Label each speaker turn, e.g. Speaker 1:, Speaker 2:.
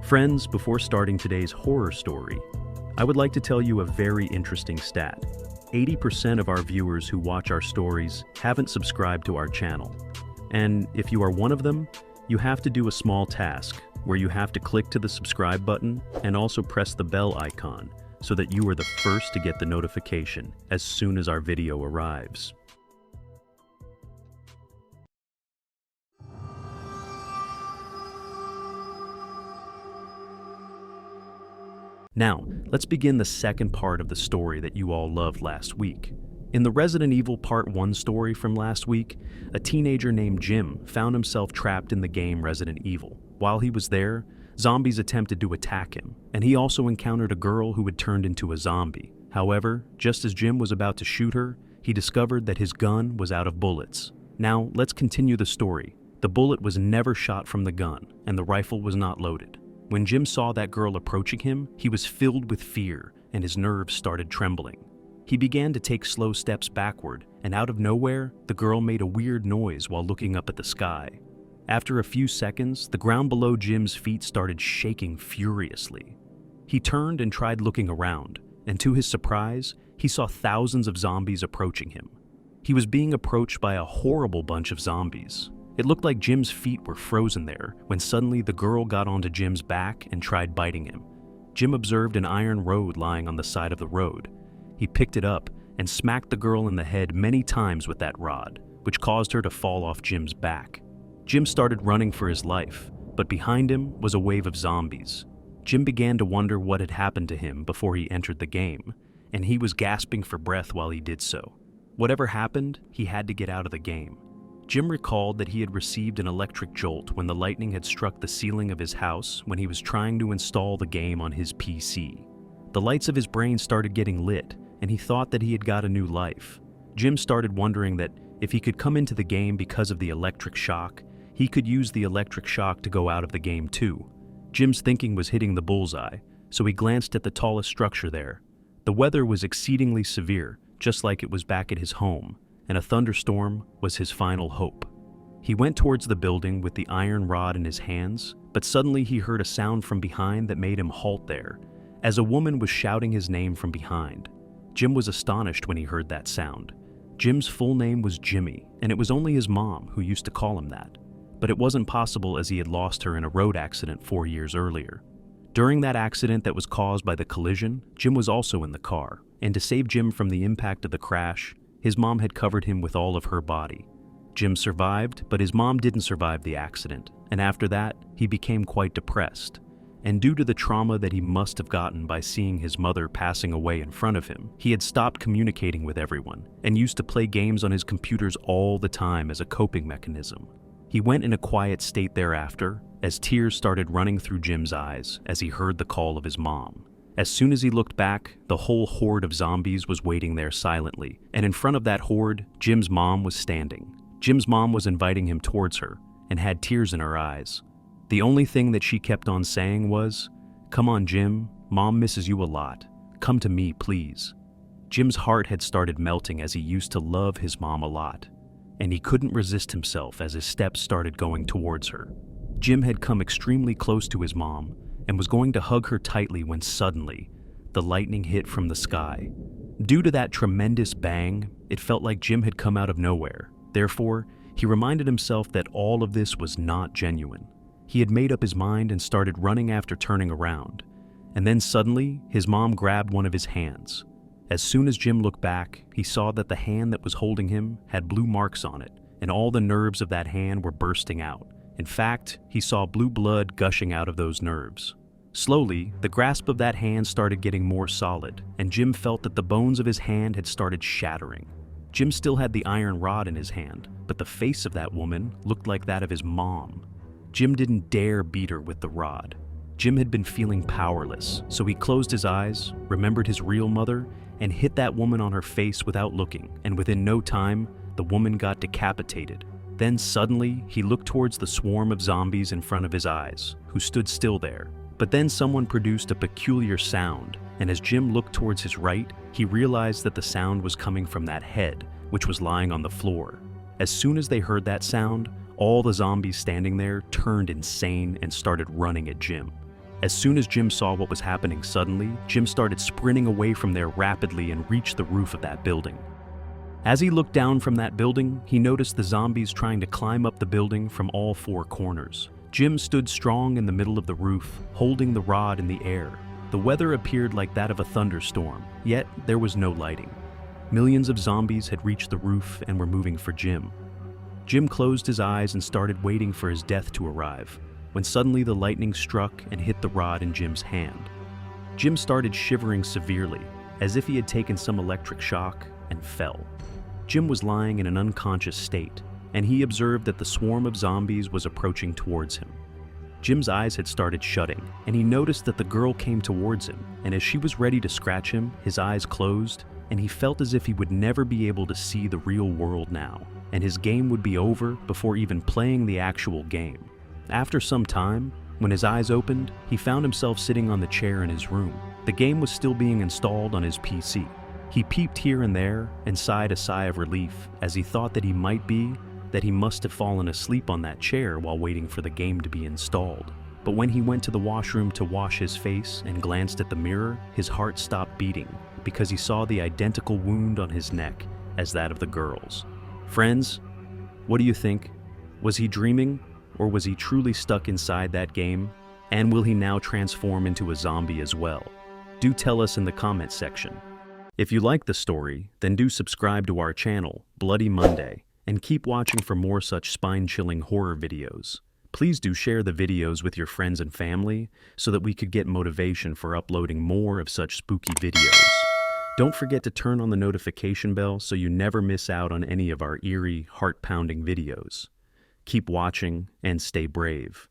Speaker 1: Friends, before starting today's horror story, I would like to tell you a very interesting stat. 80% of our viewers who watch our stories haven't subscribed to our channel. And if you are one of them, you have to do a small task where you have to click to the subscribe button and also press the bell icon so that you are the first to get the notification as soon as our video arrives. Now, let's begin the second part of the story that you all loved last week. In the Resident Evil Part 1 story from last week, a teenager named Jim found himself trapped in the game Resident Evil. While he was there, zombies attempted to attack him, and he also encountered a girl who had turned into a zombie. However, just as Jim was about to shoot her, he discovered that his gun was out of bullets. Now, let's continue the story. The bullet was never shot from the gun, and the rifle was not loaded. When Jim saw that girl approaching him, he was filled with fear and his nerves started trembling. He began to take slow steps backward, and out of nowhere, the girl made a weird noise while looking up at the sky. After a few seconds, the ground below Jim's feet started shaking furiously. He turned and tried looking around, and to his surprise, he saw thousands of zombies approaching him. He was being approached by a horrible bunch of zombies. It looked like Jim's feet were frozen there when suddenly the girl got onto Jim's back and tried biting him. Jim observed an iron rod lying on the side of the road. He picked it up and smacked the girl in the head many times with that rod, which caused her to fall off Jim's back. Jim started running for his life, but behind him was a wave of zombies. Jim began to wonder what had happened to him before he entered the game, and he was gasping for breath while he did so. Whatever happened, he had to get out of the game. Jim recalled that he had received an electric jolt when the lightning had struck the ceiling of his house when he was trying to install the game on his PC. The lights of his brain started getting lit, and he thought that he had got a new life. Jim started wondering that if he could come into the game because of the electric shock, he could use the electric shock to go out of the game too. Jim's thinking was hitting the bullseye, so he glanced at the tallest structure there. The weather was exceedingly severe, just like it was back at his home, and a thunderstorm was his final hope. He went towards the building with the iron rod in his hands, but suddenly he heard a sound from behind that made him halt there, as a woman was shouting his name from behind. Jim was astonished when he heard that sound. Jim's full name was Jimmy, and it was only his mom who used to call him that. But it wasn't possible as he had lost her in a road accident 4 years earlier. During that accident that was caused by the collision, Jim was also in the car, and to save Jim from the impact of the crash, his mom had covered him with all of her body. Jim survived, but his mom didn't survive the accident, and after that, he became quite depressed. And due to the trauma that he must have gotten by seeing his mother passing away in front of him, he had stopped communicating with everyone and used to play games on his computers all the time as a coping mechanism. He went in a quiet state thereafter, as tears started running through Jim's eyes as he heard the call of his mom. As soon as he looked back, the whole horde of zombies was waiting there silently, and in front of that horde, Jim's mom was standing. Jim's mom was inviting him towards her, and had tears in her eyes. The only thing that she kept on saying was, "Come on, Jim, Mom misses you a lot. Come to me, please." Jim's heart had started melting as he used to love his mom a lot, and he couldn't resist himself as his steps started going towards her. Jim had come extremely close to his mom, and was going to hug her tightly when suddenly, the lightning hit from the sky. Due to that tremendous bang, it felt like Jim had come out of nowhere. Therefore, he reminded himself that all of this was not genuine. He had made up his mind and started running after turning around. And then suddenly, his mom grabbed one of his hands. As soon as Jim looked back, he saw that the hand that was holding him had blue marks on it, and all the nerves of that hand were bursting out. In fact, he saw blue blood gushing out of those nerves. Slowly, the grasp of that hand started getting more solid, and Jim felt that the bones of his hand had started shattering. Jim still had the iron rod in his hand, but the face of that woman looked like that of his mom. Jim didn't dare beat her with the rod. Jim had been feeling powerless, so he closed his eyes, remembered his real mother, and hit that woman on her face without looking, and within no time, the woman got decapitated. Then suddenly, he looked towards the swarm of zombies in front of his eyes, who stood still there. But then someone produced a peculiar sound, and as Jim looked towards his right, he realized that the sound was coming from that head, which was lying on the floor. As soon as they heard that sound, all the zombies standing there turned insane and started running at Jim. As soon as Jim saw what was happening suddenly, Jim started sprinting away from there rapidly and reached the roof of that building. As he looked down from that building, he noticed the zombies trying to climb up the building from all four corners. Jim stood strong in the middle of the roof, holding the rod in the air. The weather appeared like that of a thunderstorm, yet there was no lighting. Millions of zombies had reached the roof and were moving for Jim. Jim closed his eyes and started waiting for his death to arrive, when suddenly the lightning struck and hit the rod in Jim's hand. Jim started shivering severely, as if he had taken some electric shock, and fell. Jim was lying in an unconscious state, and he observed that the swarm of zombies was approaching towards him. Jim's eyes had started shutting, and he noticed that the girl came towards him, and as she was ready to scratch him, his eyes closed, and he felt as if he would never be able to see the real world now, and his game would be over before even playing the actual game. After some time, when his eyes opened, he found himself sitting on the chair in his room. The game was still being installed on his PC. He peeped here and there and sighed a sigh of relief as he thought that he must have fallen asleep on that chair while waiting for the game to be installed. But when he went to the washroom to wash his face and glanced at the mirror, his heart stopped beating because he saw the identical wound on his neck as that of the girl's. Friends, what do you think? Was he dreaming, or was he truly stuck inside that game? And will he now transform into a zombie as well? Do tell us in the comments section. If you like the story, then do subscribe to our channel, Bloody Monday, and keep watching for more such spine-chilling horror videos. Please do share the videos with your friends and family so that we could get motivation for uploading more of such spooky videos. Don't forget to turn on the notification bell so you never miss out on any of our eerie, heart-pounding videos. Keep watching and stay brave.